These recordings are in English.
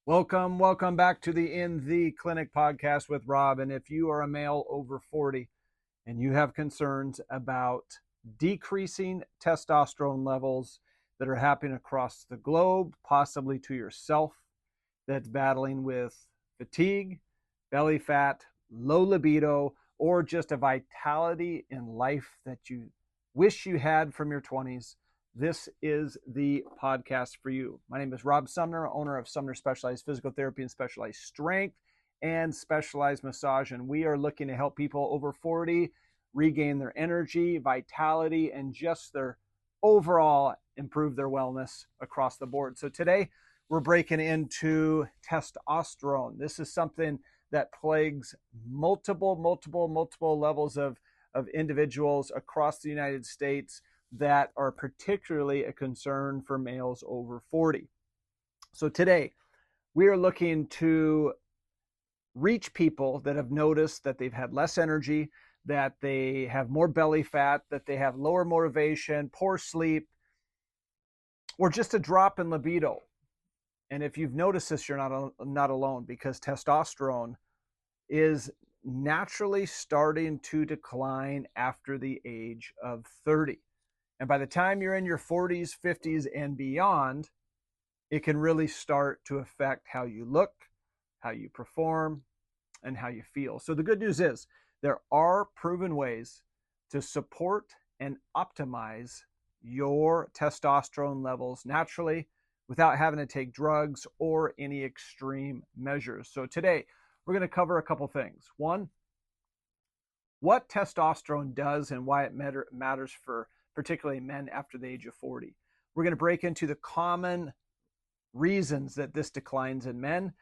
Welcome back to the In the Clinic podcast with Rob. And if you are a male over 40 and you have concerns about decreasing testosterone levels that are happening across the globe, possibly to yourself, that's battling with fatigue, belly fat, low libido, or just a vitality in life that you wish you had from your 20s, this is the podcast for you. My name is Rob Sumner, owner of Sumner Specialized Physical Therapy and Specialized Strength and Specialized Massage. And we are looking to help people over 40 regain their energy, vitality, and just their overall improve their wellness across the board. So today we're breaking into testosterone. This is something that plagues multiple levels of individuals across the United States that are particularly a concern for males over 40. So today, we are looking to reach people that have noticed that they've had less energy, that they have more belly fat, that they have lower motivation, poor sleep, or just a drop in libido. And if you've noticed this, you're not alone, because testosterone is naturally starting to decline after the age of 30. And by the time you're in your 40s, 50s, and beyond, it can really start to affect how you look, how you perform, and how you feel. So the good news is there are proven ways to support and optimize your testosterone levels naturally without having to take drugs or any extreme measures. So today, we're going to cover a couple things. One, what testosterone does and why it matters for particularly men after the age of 40. We're going to break into the common reasons that this declines in men,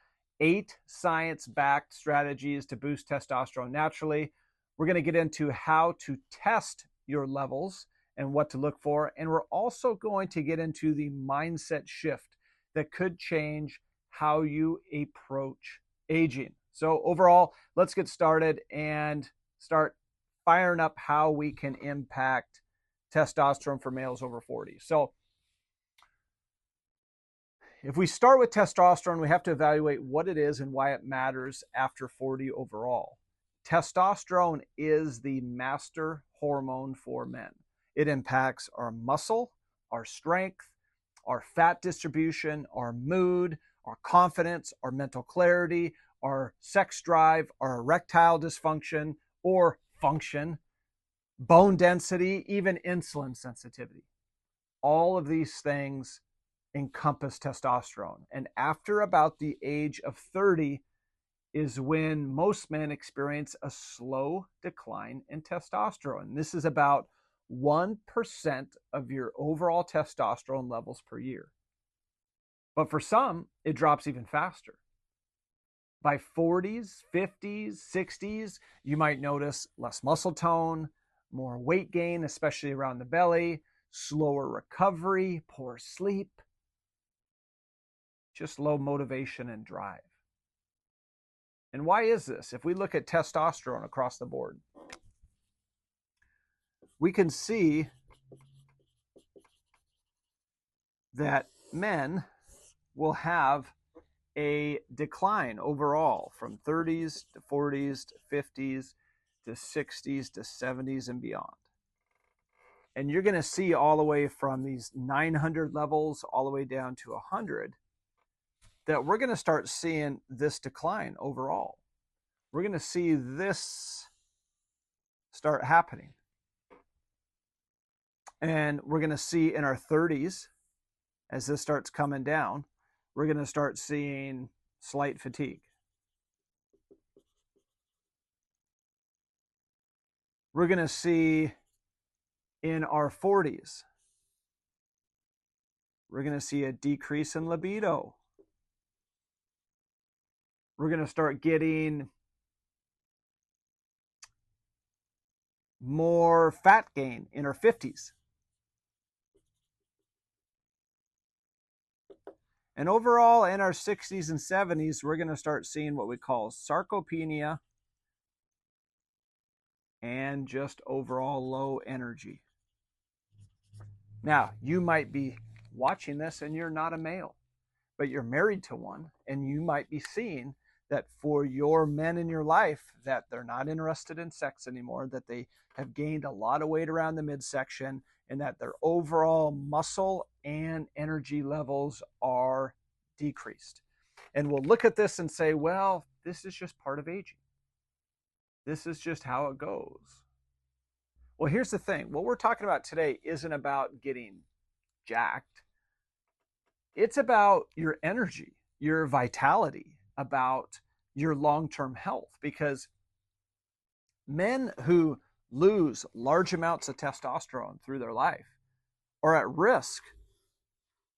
8 science-backed strategies to boost testosterone naturally. We're going to get into how to test your levels and what to look for. And we're also going to get into the mindset shift that could change how you approach aging. So overall, let's get started and start firing up how we can impact testosterone for males over 40. So if we start with testosterone, we have to evaluate what it is and why it matters after 40 overall. Testosterone is the master hormone for men. It impacts our muscle, our strength, our fat distribution, our mood, our confidence, our mental clarity, our sex drive, our erectile dysfunction or function, bone density, even insulin sensitivity. All of these things encompass testosterone. And after about the age of 30 is when most men experience a slow decline in testosterone. This is about 1% of your overall testosterone levels per year. But for some, it drops even faster. By 40s, 50s, 60s, you might notice less muscle tone, more weight gain, especially around the belly, slower recovery, poor sleep, just low motivation and drive. And why is this? If we look at testosterone across the board, we can see that men will have a decline overall from 30s to 40s to 50s to 60s to 70s and beyond. And you're going to see all the way from these 900 levels all the way down to 100 that we're going to start seeing this decline overall. We're going to see this start happening. And we're going to see in our 30s, as this starts coming down, we're going to start seeing slight fatigue. We're going to see in our 40s, we're going to see a decrease in libido. We're going to start getting more fat gain in our 50s. And overall, in our 60s and 70s, we're going to start seeing what we call sarcopenia and just overall low energy. Now, you might be watching this and you're not a male, but you're married to one, and you might be seeing that for your men in your life, that they're not interested in sex anymore, that they have gained a lot of weight around the midsection, and that their overall muscle and energy levels are decreased. And we'll look at this and say, well, this is just part of aging. This is just how it goes. Well, here's the thing. What we're talking about today isn't about getting jacked. It's about your energy, your vitality, about your long-term health. Because men who lose large amounts of testosterone through their life are at risk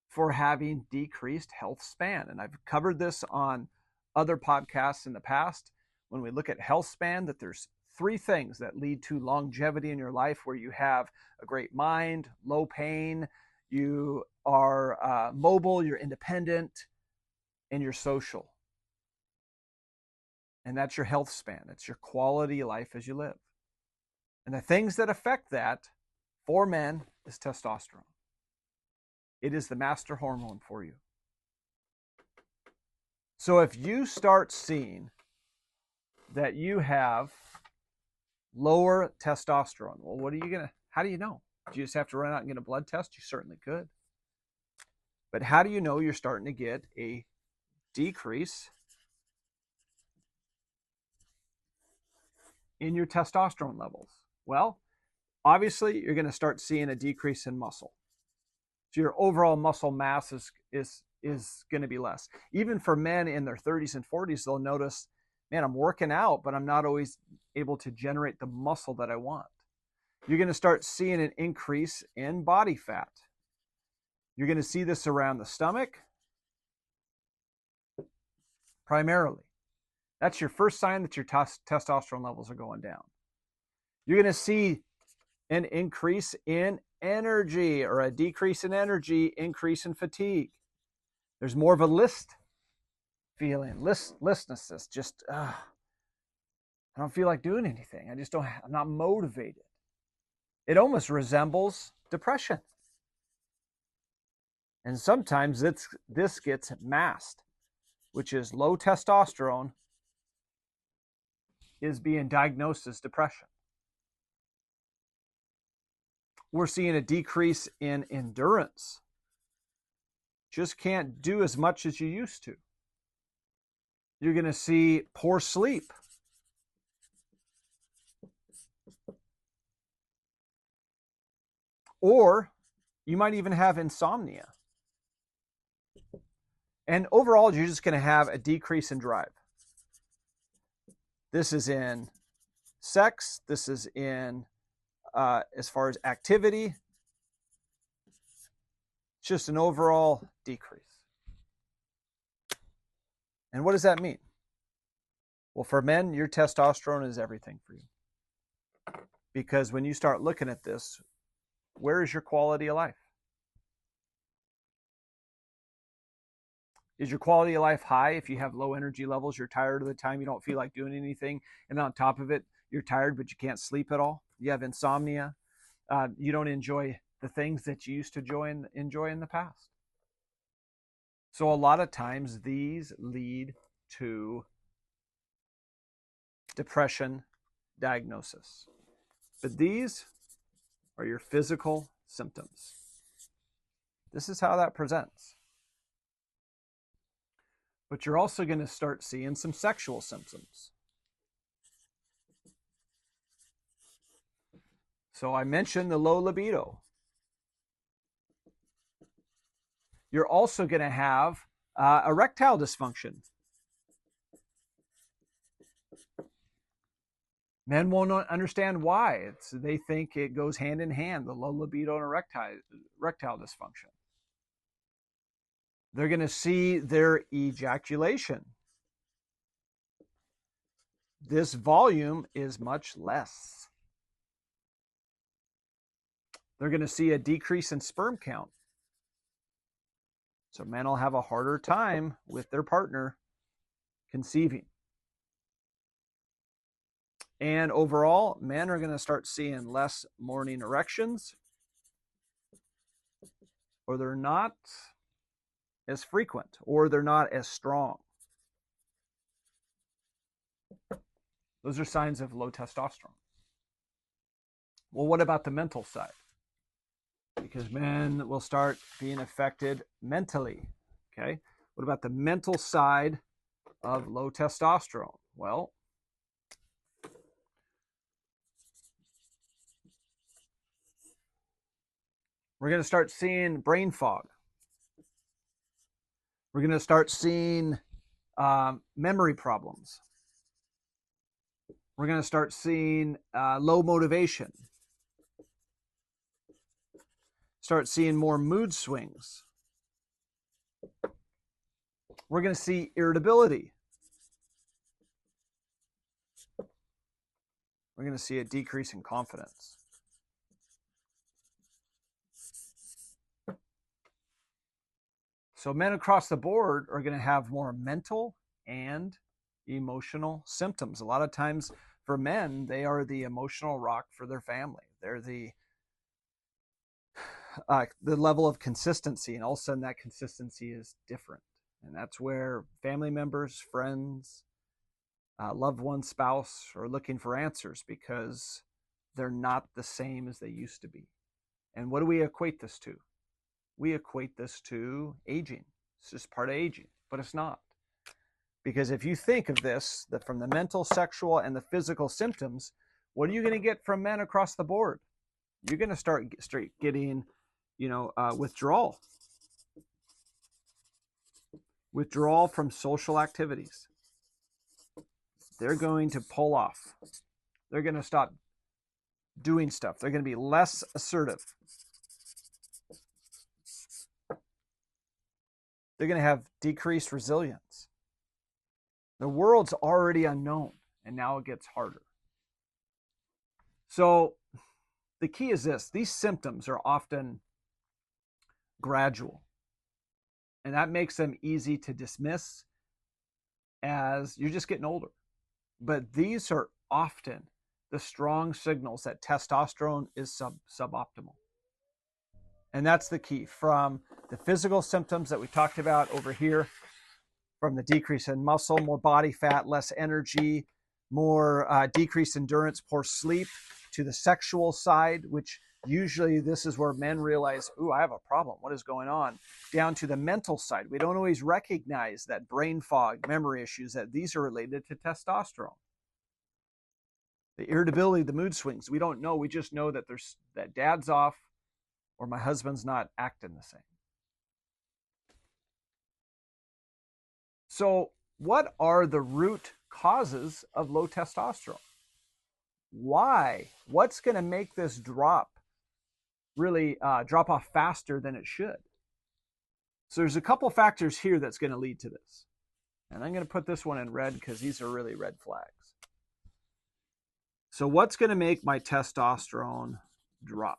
for having decreased health span. And I've covered this on other podcasts in the past. When we look at health span, that there's 3 things that lead to longevity in your life, where you have a great mind, low pain, you are mobile, you're independent, and you're social. And that's your health span. It's your quality of life as you live. And the things that affect that for men is testosterone. It is the master hormone for you. So if you start seeing that you have lower testosterone, well, how do you know? Do you just have to run out and get a blood test? You certainly could. But how do you know you're starting to get a decrease in your testosterone levels? Well, obviously, you're going to start seeing a decrease in muscle. So your overall muscle mass is going to be less. Even for men in their 30s and 40s, they'll notice, man, I'm working out, but I'm not always able to generate the muscle that I want. You're going to start seeing an increase in body fat. You're going to see this around the stomach, primarily. That's your first sign that your testosterone levels are going down. You're going to see an increase in energy, or a decrease in energy, increase in fatigue. There's more of a listlessness, just I don't feel like doing anything. I'm not motivated. It almost resembles depression. And sometimes this gets masked, which is low testosterone is being diagnosed as depression. We're seeing a decrease in endurance. Just can't do as much as you used to. You're going to see poor sleep. Or you might even have insomnia. And overall, you're just going to have a decrease in drive. This is in sex. This is in as far as activity. It's just an overall decrease. And what does that mean? Well, for men, your testosterone is everything for you. Because when you start looking at this, where is your quality of life? Is your quality of life high if you have low energy levels, you're tired of the time, you don't feel like doing anything, and on top of it, you're tired but you can't sleep at all? You have insomnia. You don't enjoy the things that you used to enjoy in the past. So a lot of times these lead to depression diagnosis. But these are your physical symptoms. This is how that presents. But you're also going to start seeing some sexual symptoms. So I mentioned the low libido. You're also going to have erectile dysfunction. Men won't understand why. They think it goes hand in hand, the low libido and erectile dysfunction. They're going to see their ejaculation. This volume is much less. They're going to see a decrease in sperm count. So men will have a harder time with their partner conceiving. And overall, men are going to start seeing less morning erections, or they're not as frequent, or they're not as strong. Those are signs of low testosterone. Well, what about the mental side? Because men will start being affected mentally. Okay. What about the mental side of low testosterone? Well, we're going to start seeing brain fog. We're going to start seeing memory problems. We're going to start seeing low motivation. Start seeing more mood swings. We're going to see irritability. We're going to see a decrease in confidence. So men across the board are going to have more mental and emotional symptoms. A lot of times for men, they are the emotional rock for their family. They're the level of consistency, and all of a sudden that consistency is different. And that's where family members, friends, loved one, spouse are looking for answers because they're not the same as they used to be. And what do we equate this to? We equate this to aging. It's just part of aging, but it's not. Because if you think of this, that from the mental, sexual, and the physical symptoms, what are you going to get from men across the board? You're going to start getting, withdrawal. Withdrawal from social activities. They're going to pull off. They're going to stop doing stuff. They're going to be less assertive. They're going to have decreased resilience. The world's already unknown, and now it gets harder. So the key is this. These symptoms are often gradual, and that makes them easy to dismiss as you're just getting older. But these are often the strong signals that testosterone is suboptimal. And that's the key. From the physical symptoms that we talked about over here, from the decrease in muscle, more body fat, less energy, more decreased endurance, poor sleep, to the sexual side, which usually this is where men realize, ooh, I have a problem. What is going on? Down to the mental side. We don't always recognize that brain fog, memory issues, that these are related to testosterone. The irritability, the mood swings, we don't know. We just know that that dad's off or my husband's not acting the same. So what are the root causes of low testosterone? Why? What's going to make this really drop off faster than it should? So there's a couple factors here that's going to lead to this. And I'm going to put this one in red because these are really red flags. So what's going to make my testosterone drop?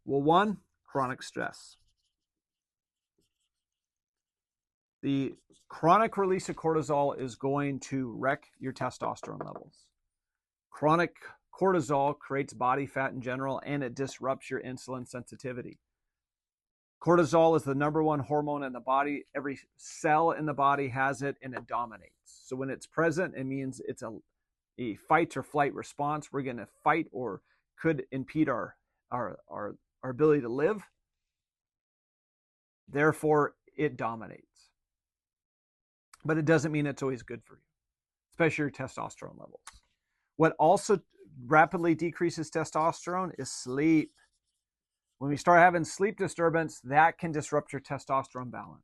Well, one, chronic stress. The chronic release of cortisol is going to wreck your testosterone levels. Chronic cortisol creates body fat in general, and it disrupts your insulin sensitivity. Cortisol is the number one hormone in the body. Every cell in the body has it, and it dominates. So when it's present, it means it's a fight or flight response. We're going to fight or could impede our ability to live. Therefore, it dominates. But it doesn't mean it's always good for you, especially your testosterone levels. What also rapidly decreases testosterone is sleep. When we start having sleep disturbance, that can disrupt your testosterone balance.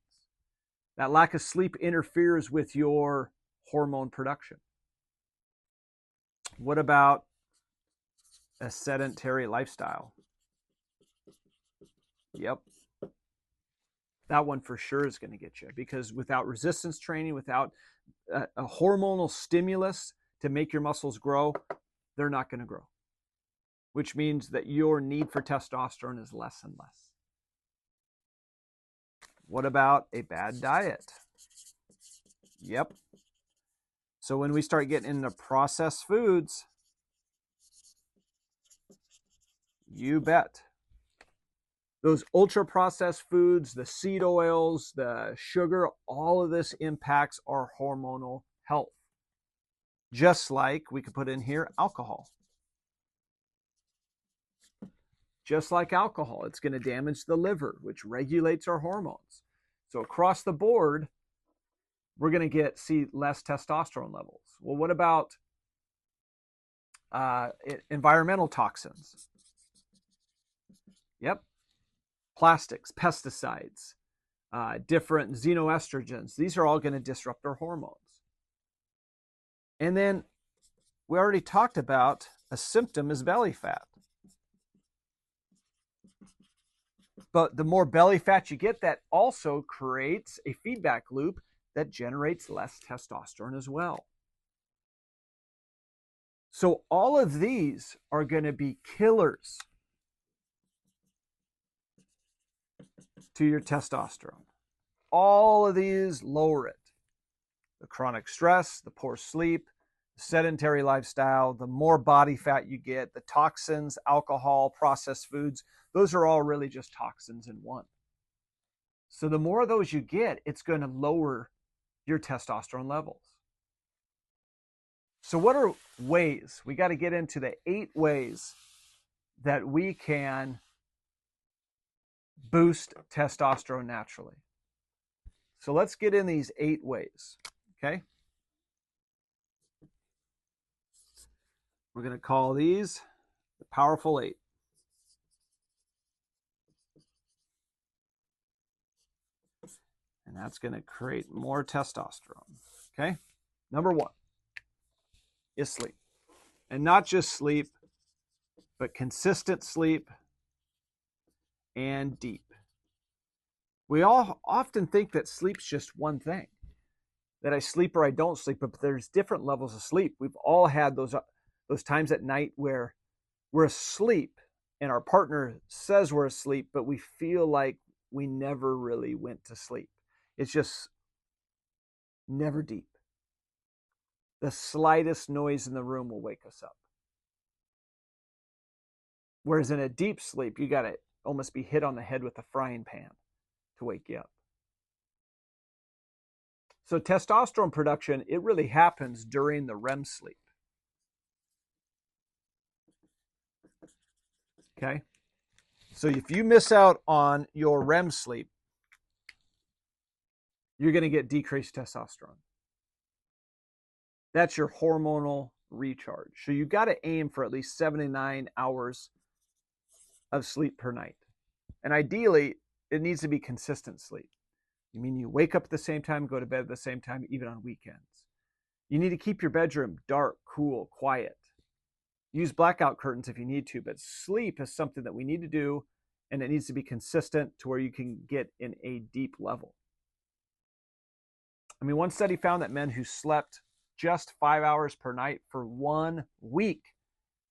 That lack of sleep interferes with your hormone production. What about a sedentary lifestyle? Yep. That one for sure is going to get you, because without resistance training, without a hormonal stimulus to make your muscles grow, they're not going to grow, which means that your need for testosterone is less and less. What about a bad diet? Yep. So when we start getting into processed foods, you bet Those ultra-processed foods, the seed oils, the sugar, all of this impacts our hormonal health. Just like we could put in here alcohol. Just like alcohol, it's going to damage the liver, which regulates our hormones. So across the board, we're going to see less testosterone levels. Well, what about environmental toxins? Yep. Plastics, pesticides, different xenoestrogens. These are all going to disrupt our hormones. And then we already talked about a symptom is belly fat. But the more belly fat you get, that also creates a feedback loop that generates less testosterone as well. So all of these are going to be killers to your testosterone. All of these lower it. The chronic stress, the poor sleep, the sedentary lifestyle, the more body fat you get, the toxins, alcohol, processed foods, those are all really just toxins in one. So the more of those you get, it's going to lower your testosterone levels. So what are ways? We got to get into the 8 ways that we can boost testosterone naturally. So let's get in these 8 ways, okay? We're going to call these the Powerful 8. And that's going to create more testosterone, okay? Number 1 is sleep. And not just sleep, but consistent sleep and deep. We all often think that sleep's just one thing, that I sleep or I don't sleep, but there's different levels of sleep. We've all had those times at night where we're asleep and our partner says we're asleep, but we feel like we never really went to sleep. It's just never deep. The slightest noise in the room will wake us up. Whereas in a deep sleep, you got to almost be hit on the head with a frying pan to wake you up. So testosterone production, it really happens during the REM sleep. Okay? So if you miss out on your REM sleep, you're going to get decreased testosterone. That's your hormonal recharge. So you've got to aim for at least 7 to 9 hours of sleep per night. And ideally, it needs to be consistent sleep. I mean, you wake up at the same time, go to bed at the same time, even on weekends. You need to keep your bedroom dark, cool, quiet. Use blackout curtains if you need to, but sleep is something that we need to do, and it needs to be consistent to where you can get in a deep level. I mean, one study found that men who slept just 5 hours per night for 1 week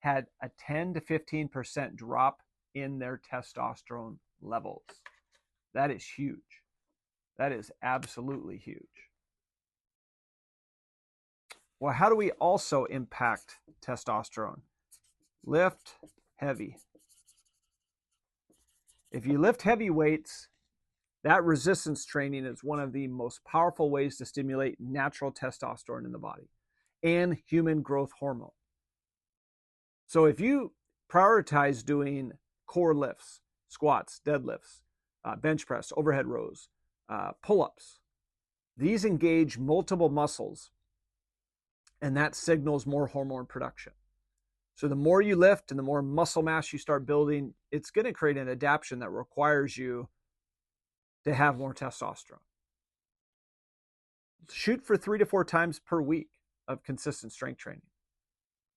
had a 10 to 15% drop in their testosterone levels. That is huge. That is absolutely huge. Well, how do we also impact testosterone? Lift heavy. If you lift heavy weights, that resistance training is one of the most powerful ways to stimulate natural testosterone in the body and human growth hormone. So if you prioritize doing core lifts, squats, deadlifts, bench press, overhead rows, pull-ups, these engage multiple muscles, and that signals more hormone production. So the more you lift and the more muscle mass you start building, it's going to create an adaptation that requires you to have more testosterone. Shoot for 3 to 4 times per week of consistent strength training.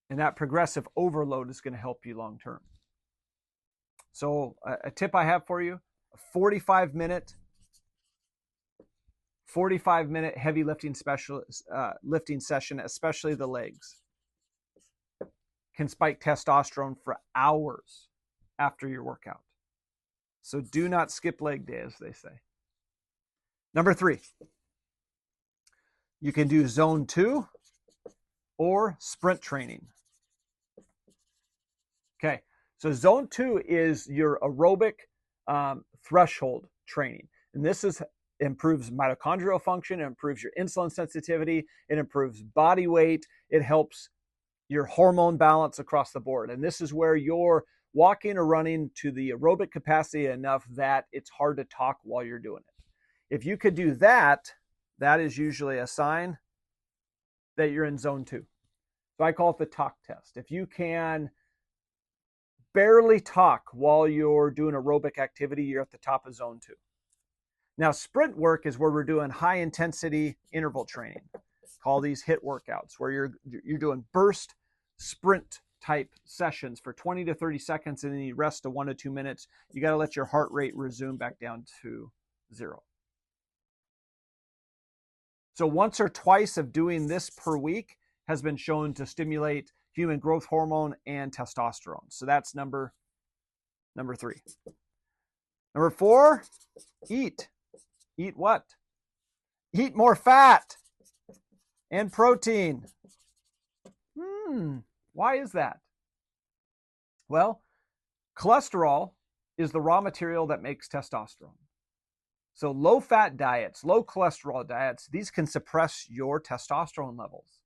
And that progressive overload is going to help you long term. So a tip I have for you, a 45-minute heavy lifting lifting session, especially the legs, can spike testosterone for hours after your workout. So do not skip leg day, as they say. Number 3, you can do zone 2 or sprint training. Okay, so zone 2 is your aerobic threshold training. And this improves mitochondrial function, it improves your insulin sensitivity, it improves body weight, it helps your hormone balance across the board. And this is where you're walking or running to the aerobic capacity enough that it's hard to talk while you're doing it. If you could do that, that is usually a sign that you're in zone 2. So I call it the talk test. If you can barely talk while you're doing aerobic activity, you're at the top of zone 2. Now, sprint work is where we're doing high intensity interval training. Call these HIIT workouts, where you're doing burst sprint type sessions for 20 to 30 seconds, and then you rest to 1 to 2 minutes. You got to let your heart rate resume back down to 0. So once or twice of doing this per week has been shown to stimulate human growth hormone and testosterone. So that's number 3. Number 4, eat. Eat what? Eat more fat and protein. Why is that? Well, cholesterol is the raw material that makes testosterone. So low-fat diets, low cholesterol diets, these can suppress your testosterone levels.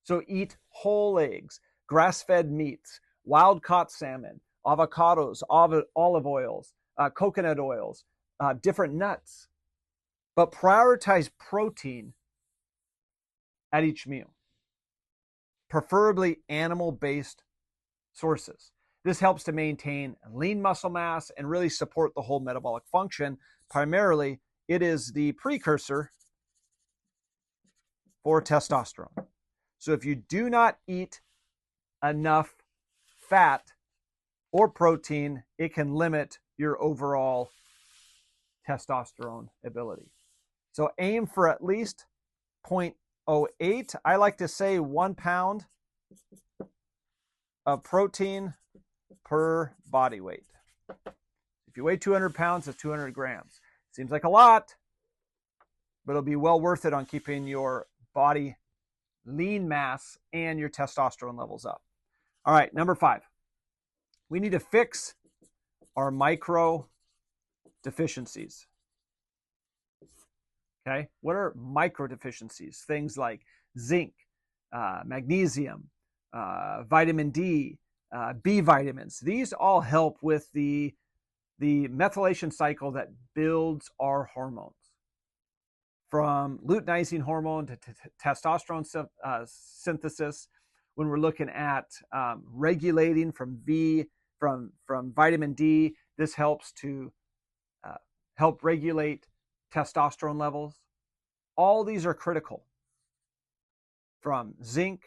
So eat whole eggs, grass-fed meats, wild-caught salmon, avocados, olive oils, coconut oils, different nuts. But prioritize protein at each meal, preferably animal-based sources. This helps to maintain lean muscle mass and really support the whole metabolic function. Primarily, it is the precursor for testosterone. So if you do not eat enough fat or protein, it can limit your overall testosterone ability. So aim for at least 0.08. I like to say 1 pound of protein per body weight. If you weigh 200 pounds, it's 200 grams. Seems like a lot, but it'll be well worth it on keeping your body lean mass and your testosterone levels up. All right, number 5. We need to fix our micro deficiencies. Okay, what are micro deficiencies? Things like zinc, magnesium, vitamin D, B vitamins. These all help with the methylation cycle that builds our hormones. From luteinizing hormone to testosterone synthesis, when we're looking at regulating from vitamin D, this helps to help regulate testosterone levels. All these are critical. From zinc,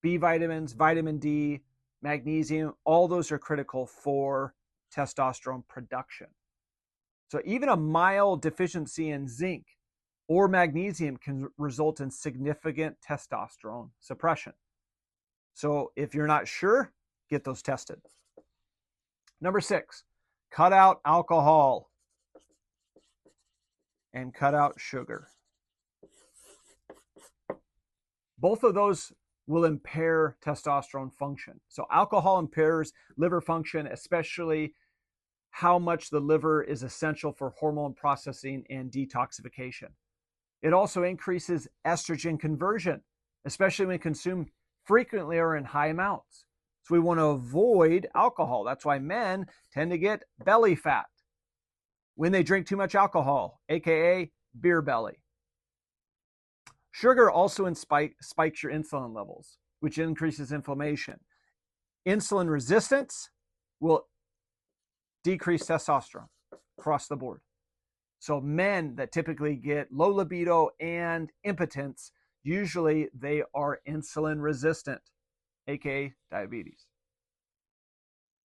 B vitamins, vitamin D, magnesium, all those are critical for testosterone production. So even a mild deficiency in zinc or magnesium can result in significant testosterone suppression. So if you're not sure, get those tested. Number 6, cut out alcohol and cut out sugar. Both of those will impair testosterone function. So alcohol impairs liver function, especially how much the liver is essential for hormone processing and detoxification. It also increases estrogen conversion, especially when consumed frequently or in high amounts. So we want to avoid alcohol. That's why men tend to get belly fat when they drink too much alcohol, aka beer belly. Sugar also spikes your insulin levels, which increases inflammation. Insulin resistance will decrease testosterone across the board. So men that typically get low libido and impotence, usually they are insulin resistant, aka diabetes.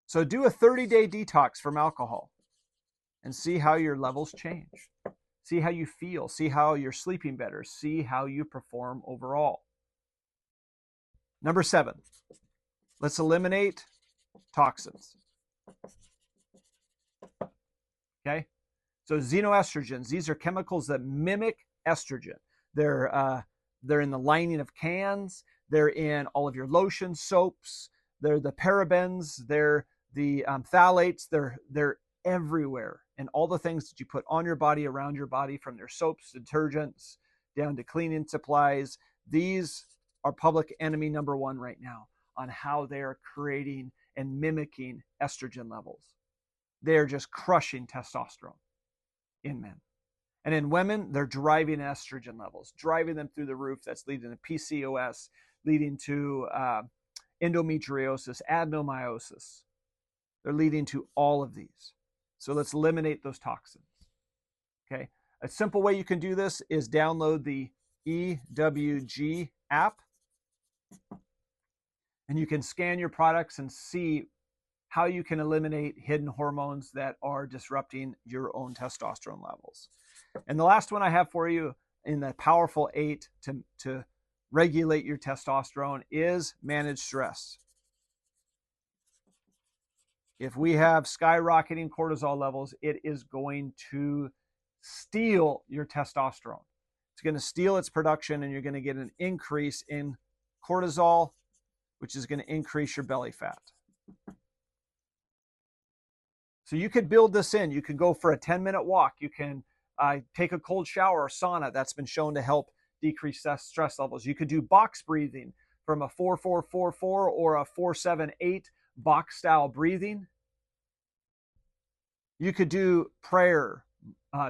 So do a 30-day detox from alcohol and see how your levels change. See how you feel. See how you're sleeping better. See how you perform overall. Number 7, let's eliminate toxins. Okay? So xenoestrogens, these are chemicals that mimic estrogen. They're in the lining of cans. They're in all of your lotions, soaps. They're the parabens. They're the phthalates. They're everywhere. And all the things that you put on your body, around your body, from their soaps, detergents, down to cleaning supplies, these are public enemy number one right now on how they are creating and mimicking estrogen levels. They're just crushing testosterone in men. And in women, they're driving estrogen levels, driving them through the roof. That's leading to PCOS, leading to endometriosis, adenomyosis. They're leading to all of these. So let's eliminate those toxins. Okay. A simple way you can do this is download the EWG app, and you can scan your products and see how you can eliminate hidden hormones that are disrupting your own testosterone levels. And the last one I have for you in the powerful 8 to regulate your testosterone is manage stress. If we have skyrocketing cortisol levels, it is going to steal your testosterone. It's going to steal its production, and you're going to get an increase in cortisol, which is going to increase your belly fat. So you could build this in. You could go for a 10-minute walk. You can take a cold shower or sauna. That's been shown to help decrease stress levels. You could do box breathing from a 4-4-4-4 or a 4-7-8 box style breathing. You could do prayer,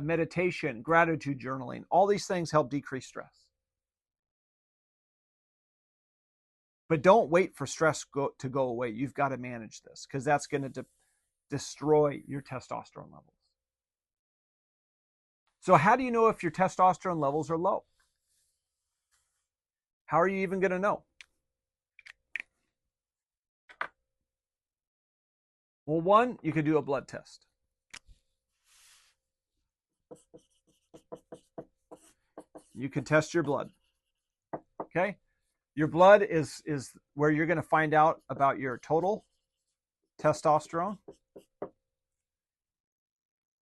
meditation, gratitude journaling. All these things help decrease stress. But don't wait for stress to go away. You've got to manage this, because that's going to destroy your testosterone levels. So how do you know if your testosterone levels are low? How are you even going to know? Well, one, you could do a blood test. You can test your blood. Okay? Your blood is where you're going to find out about your total testosterone.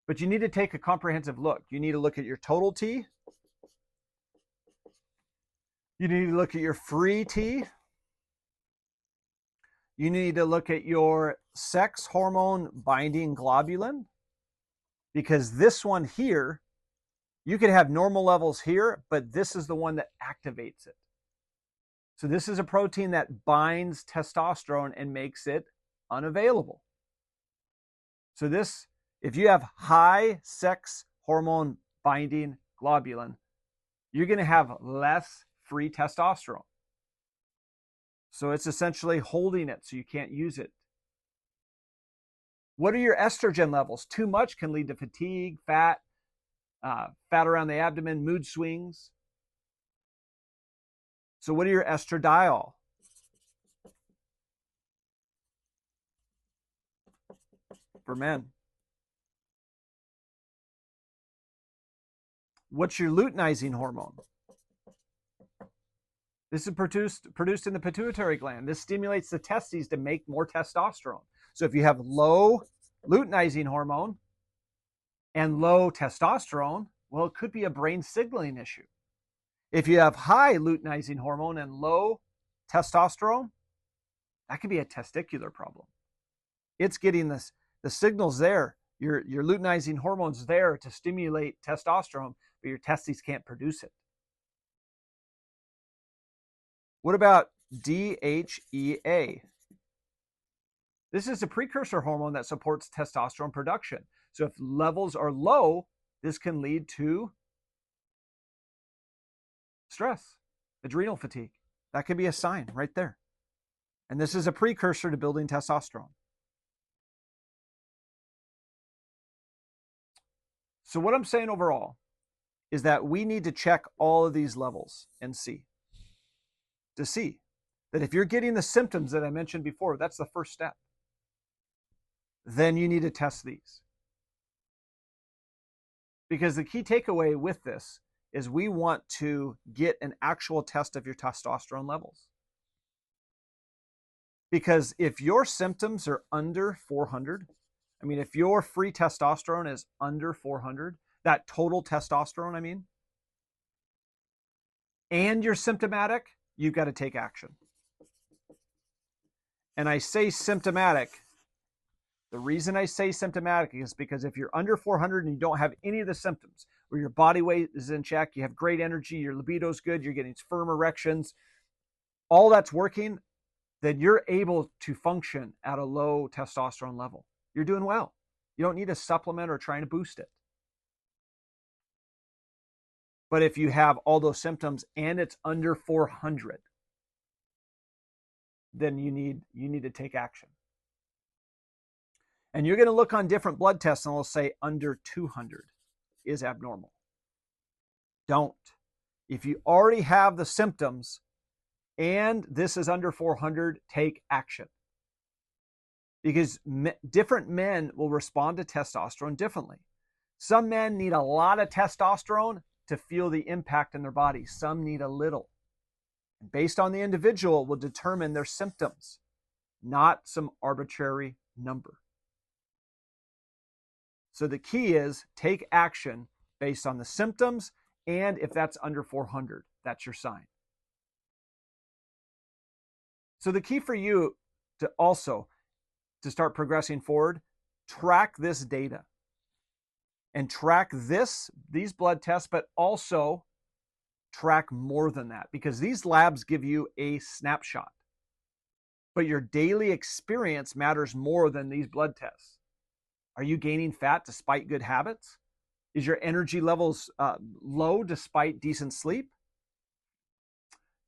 But you need to take a comprehensive look. You need to look at your total T. You need to look at your free T. You need to look at your sex hormone binding globulin, because this one here, you could have normal levels here, but this is the one that activates it. So this is a protein that binds testosterone and makes it unavailable. So this, if you have high sex hormone binding globulin, you're going to have less free testosterone. So it's essentially holding it so you can't use it. What are your estrogen levels? Too much can lead to fatigue, fat around the abdomen, mood swings. So what are your estradiol? For men. What's your luteinizing hormone? This is produced in the pituitary gland. This stimulates the testes to make more testosterone. So if you have low luteinizing hormone and low testosterone, well, it could be a brain signaling issue. If you have high luteinizing hormone and low testosterone, that could be a testicular problem. It's getting the signals there. Your luteinizing hormone's there to stimulate testosterone, but your testes can't produce it. What about DHEA? This is a precursor hormone that supports testosterone production. So if levels are low, this can lead to stress, adrenal fatigue. That could be a sign right there. And this is a precursor to building testosterone. So what I'm saying overall is that we need to check all of these levels and see that if you're getting the symptoms that I mentioned before, that's the first step. Then you need to test these. Because the key takeaway with this is we want to get an actual test of your testosterone levels. Because if your symptoms are under 400, I mean, if your free testosterone is under 400, that total testosterone, and you're symptomatic, you've got to take action. And I say symptomatic The reason I say symptomatic is because if you're under 400 and you don't have any of the symptoms, where your body weight is in check, you have great energy, your libido's good, you're getting firm erections, all that's working, then you're able to function at a low testosterone level. You're doing well. You don't need a supplement or trying to boost it. But if you have all those symptoms and it's under 400, then you need to take action. And you're going to look on different blood tests and they'll say under 200 is abnormal. Don't. If you already have the symptoms and this is under 400, take action. Because different men will respond to testosterone differently. Some men need a lot of testosterone to feel the impact in their body. Some need a little. And based on the individual will determine their symptoms, not some arbitrary number. So the key is take action based on the symptoms, and if that's under 400, that's your sign. So the key for you to start progressing forward, track this data and track these blood tests, but also track more than that, because these labs give you a snapshot. But your daily experience matters more than these blood tests. Are you gaining fat despite good habits? Is your energy levels low despite decent sleep?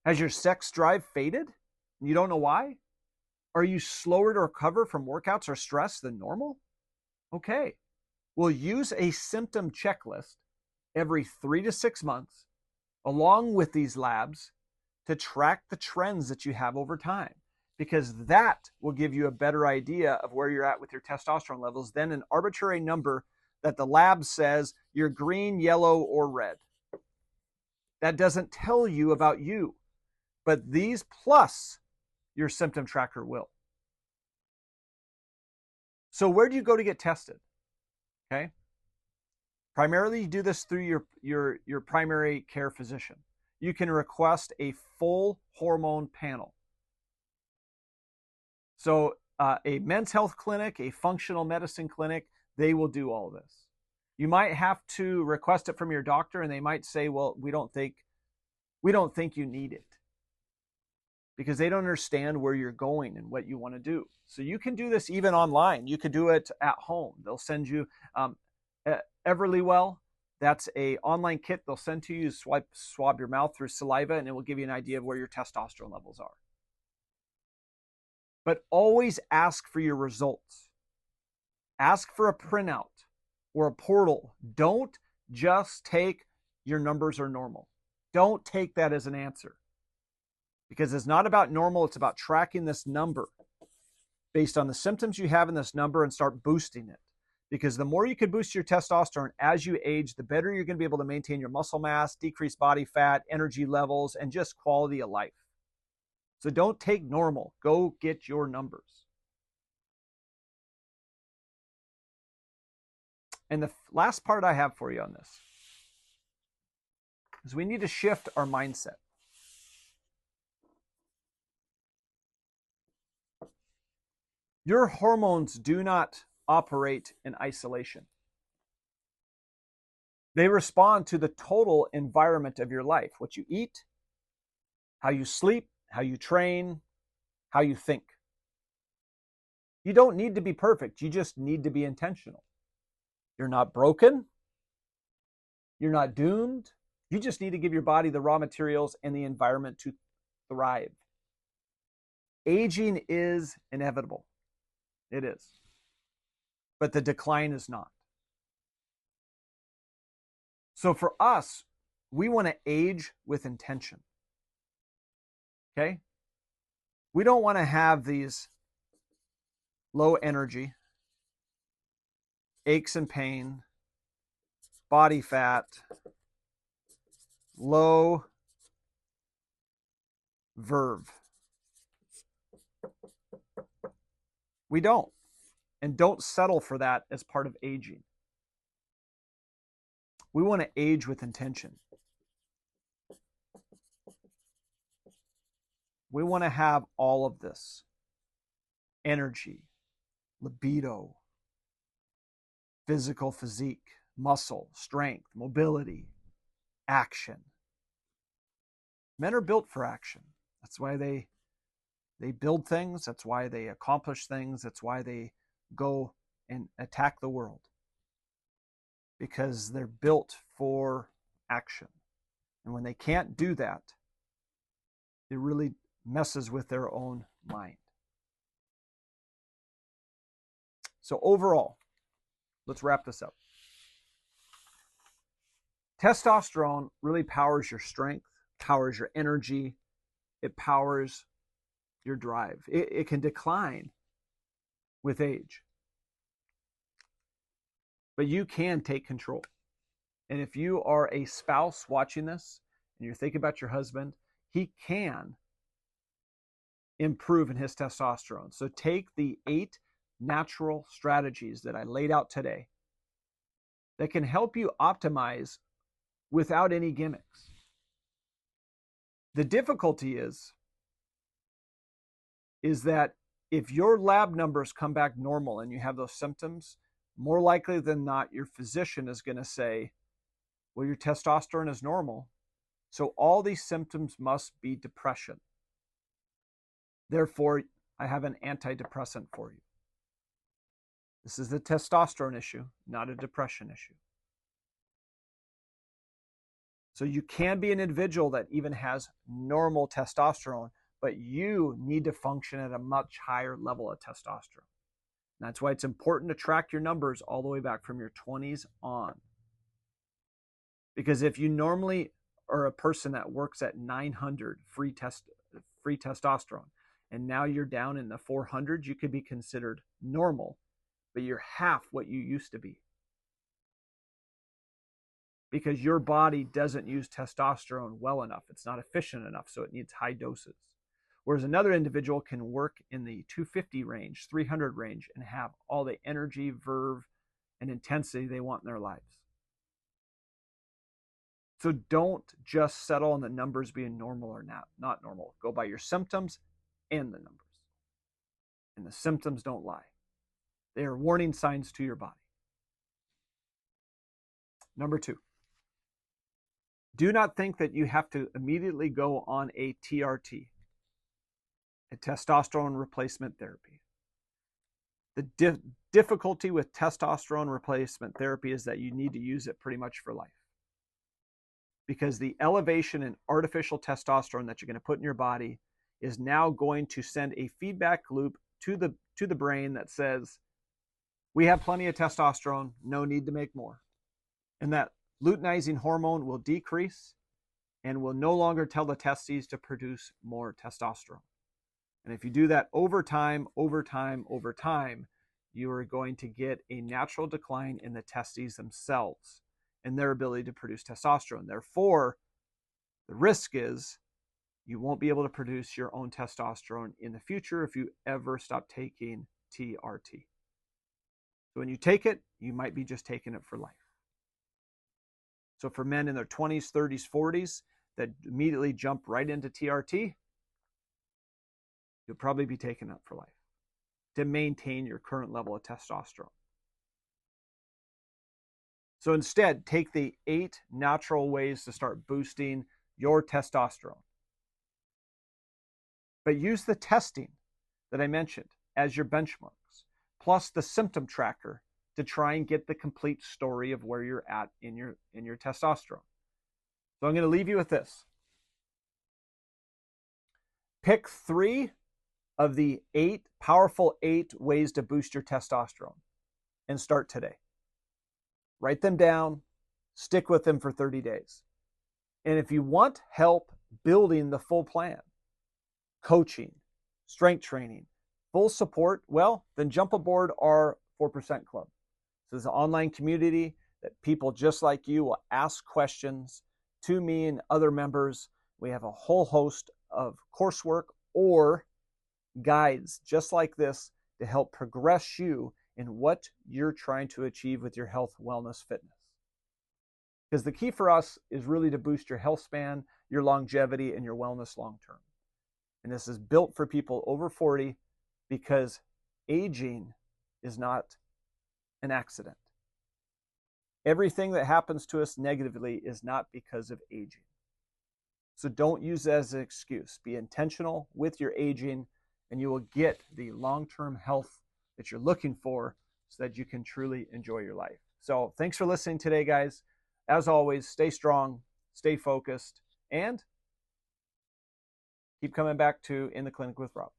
Has your sex drive faded and you don't know why? Are you slower to recover from workouts or stress than normal? Okay, we'll use a symptom checklist every 3 to 6 months along with these labs to track the trends that you have over time, because that will give you a better idea of where you're at with your testosterone levels than an arbitrary number that the lab says you're green, yellow, or red. That doesn't tell you about you, but these plus your symptom tracker will. So where do you go to get tested? Okay. Primarily, you do this through your primary care physician. You can request a full hormone panel. So a men's health clinic, a functional medicine clinic, they will do all this. You might have to request it from your doctor, and they might say, well, we don't think you need it, because they don't understand where you're going and what you want to do. So you can do this even online. You could do it at home. They'll send you Everlywell. That's a online kit they'll send to you. Swab your mouth through saliva, and it will give you an idea of where your testosterone levels are. But always ask for your results. Ask for a printout or a portal. Don't just take your numbers are normal. Don't take that as an answer, because it's not about normal. It's about tracking this number based on the symptoms you have in this number and start boosting it. Because the more you can boost your testosterone as you age, the better you're going to be able to maintain your muscle mass, decrease body fat, energy levels, and just quality of life. So don't take normal. Go get your numbers. And the last part I have for you on this is we need to shift our mindset. Your hormones do not operate in isolation. They respond to the total environment of your life, what you eat, how you sleep, how you train, how you think. You don't need to be perfect. You just need to be intentional. You're not broken. You're not doomed. You just need to give your body the raw materials and the environment to thrive. Aging is inevitable. It is. But the decline is not. So for us, we want to age with intention. Okay? We don't want to have these low energy, aches and pain, body fat, low verve. We don't. And don't settle for that as part of aging. We want to age with intention. We want to have all of this energy, libido, physical physique, muscle, strength, mobility, action. Men are built for action. That's why they build things. That's why they accomplish things. That's why they go and attack the world. Because they're built for action. And when they can't do that, it really messes with their own mind. So overall, let's wrap this up. Testosterone really powers your strength, powers your energy, it powers your drive. It can decline with age. But you can take control. And if you are a spouse watching this and you're thinking about your husband, he can improve in his testosterone. So take the 8 natural strategies that I laid out today that can help you optimize without any gimmicks. The difficulty is that if your lab numbers come back normal and you have those symptoms, more likely than not, your physician is going to say, well, your testosterone is normal, so all these symptoms must be depression. Therefore, I have an antidepressant for you. This is a testosterone issue, not a depression issue. So you can be an individual that even has normal testosterone, but you need to function at a much higher level of testosterone. And that's why it's important to track your numbers all the way back from your 20s on. Because if you normally are a person that works at 900 free testosterone, and now you're down in the 400s, you could be considered normal, but you're half what you used to be. Because your body doesn't use testosterone well enough. It's not efficient enough, so it needs high doses. Whereas another individual can work in the 250 range, 300 range, and have all the energy, verve, and intensity they want in their lives. So don't just settle on the numbers being normal or not normal. Go by your symptoms and the numbers. And the symptoms don't lie. They are warning signs to your body. Number 2. Do not think that you have to immediately go on a TRT, a testosterone replacement therapy. The difficulty with testosterone replacement therapy is that you need to use it pretty much for life. Because the elevation in artificial testosterone that you're going to put in your body is now going to send a feedback loop to the brain that says, we have plenty of testosterone, no need to make more. And that luteinizing hormone will decrease and will no longer tell the testes to produce more testosterone. And if you do that over time, you are going to get a natural decline in the testes themselves and their ability to produce testosterone. Therefore, the risk is you won't be able to produce your own testosterone in the future if you ever stop taking TRT. So when you take it, you might be just taking it for life. So for men in their 20s, 30s, 40s that immediately jump right into TRT, you'll probably be taking it for life to maintain your current level of testosterone. So instead, take the 8 natural ways to start boosting your testosterone. But use the testing that I mentioned as your benchmarks, plus the symptom tracker to try and get the complete story of where you're at in your testosterone. So I'm going to leave you with this. Pick 3 of the 8 powerful 8 ways to boost your testosterone and start today. Write them down, stick with them for 30 days. And if you want help building the full plan, coaching, strength training, full support, well, then jump aboard our 4% Club. So it's an online community that people just like you will ask questions to me and other members. We have a whole host of coursework or guides just like this to help progress you in what you're trying to achieve with your health, wellness, fitness. Because the key for us is really to boost your health span, your longevity, and your wellness long term. And this is built for people over 40 because aging is not an accident. Everything that happens to us negatively is not because of aging. So don't use it as an excuse. Be intentional with your aging, and you will get the long-term health that you're looking for so that you can truly enjoy your life. So thanks for listening today, guys. As always, stay strong, stay focused, and keep coming back to In the Clinic with Rob.